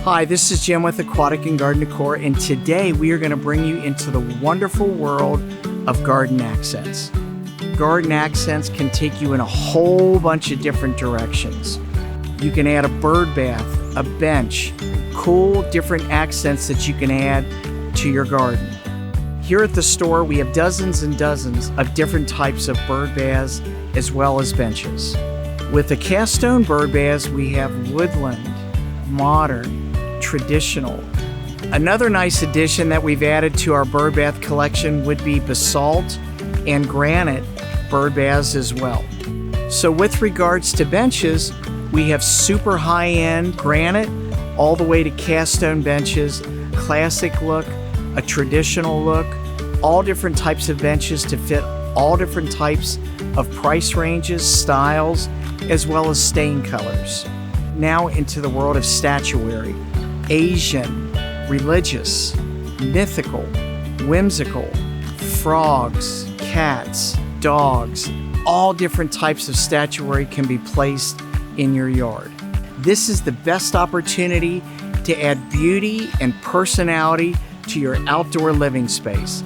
Hi, this is Jim with Aquatic and Garden Decor, and today we are going to bring you into the wonderful world of garden accents. Garden accents can take you in a whole bunch of different directions. You can add a bird bath, a bench, cool different accents that you can add to your garden. Here at the store, we have dozens and dozens of different types of bird baths as well as benches. With the cast stone bird baths, we have woodland, modern, traditional. Another nice addition that we've added to our bird bath collection would be basalt and granite bird baths as well. So with regards to benches, we have super high-end granite all the way to cast stone benches, classic look, a traditional look, all different types of benches to fit all different types of price ranges, styles, as well as stain colors. Now into the world of statuary. Asian, religious, mythical, whimsical, frogs, cats, dogs, all different types of statuary can be placed in your yard. This is the best opportunity to add beauty and personality to your outdoor living space.